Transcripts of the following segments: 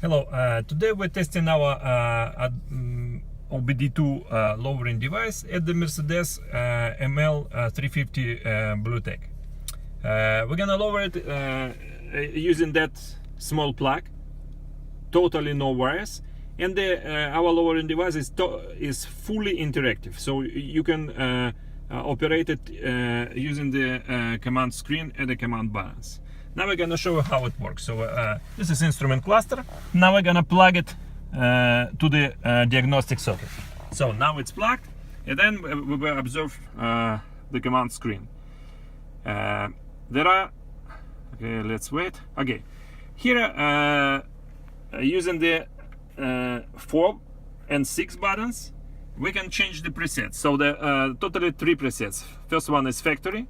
Hello, today we're testing our OBD2 lowering device at the Mercedes ML350 Bluetec. We're gonna lower it using that small plug, totally no wires, and our lowering device is fully interactive, so you can operate it using the command screen and the command buttons. Now we're gonna show you how it works. So this is instrument cluster. Now we're gonna plug it to the diagnostic socket. So now it's plugged, and then we will observe the command screen. There are, okay, let's wait. Okay, here using the 4 and 6 buttons, we can change the presets. So the totally 3 presets. First one is factory,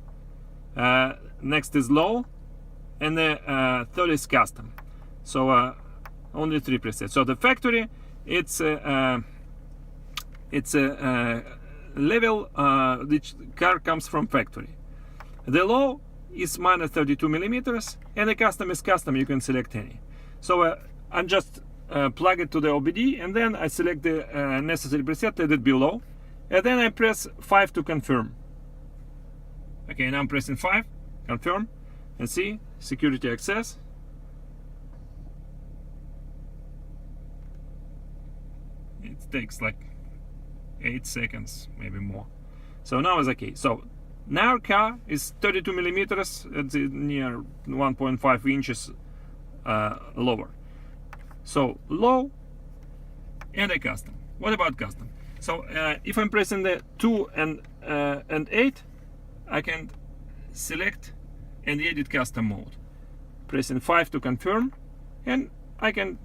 next is low, and the third is custom. So only 3 presets. So the factory, it's a level which car comes from factory. The low is minus 32 millimeters, and the custom is custom. You can select any. So I'm just plug it to the OBD, and then I select the necessary preset, let it be low, and then I press 5 to confirm. Okay, now I'm pressing 5, confirm, and see security access. It takes like 8 seconds, maybe more. So now it's okay. So now our car is 32 millimeters, it's near 1.5 inches lower. So low and a custom. What about custom? So if I'm pressing the 2 and 8, I can select and edit custom mode. Pressing 5 to confirm, and I can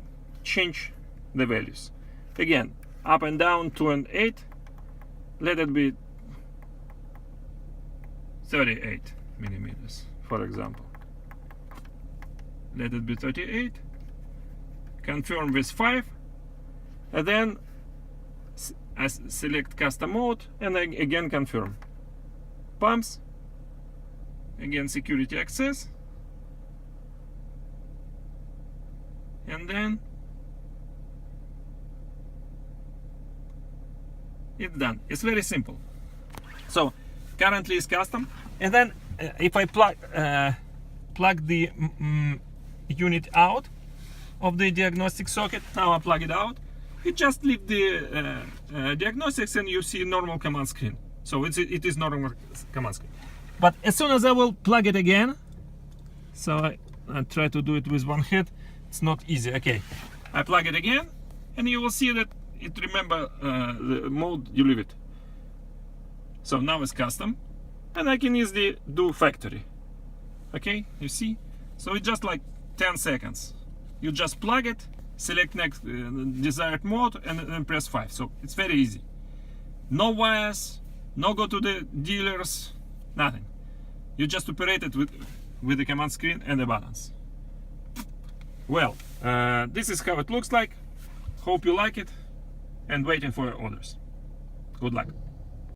change the values. Again, up and down, 2 and 8. Let it be 38 millimeters, for example. Let it be 38. Confirm with 5, and then I select custom mode, and I again confirm. Pumps, again security access, and then it's done. It's very simple. So currently it's custom, and then if I plug the unit out of the diagnostic socket, now I plug it out, you just leave the diagnostics and you see normal command screen. So it is normal command screen. But as soon as I will plug it again, so I try to do it with one hand, it's not easy. Okay, I plug it again, and you will see that it remember the mode you leave it. So now it's custom, and I can easily do factory. Okay, you see? So it's just like 10 seconds. You just plug it, select next desired mode, and then press 5. So it's very easy. No wires, no go to the dealers, nothing. You just operate it with the command screen and the buttons. Well, this is how it looks like. Hope you like it, and waiting for your orders. Good luck.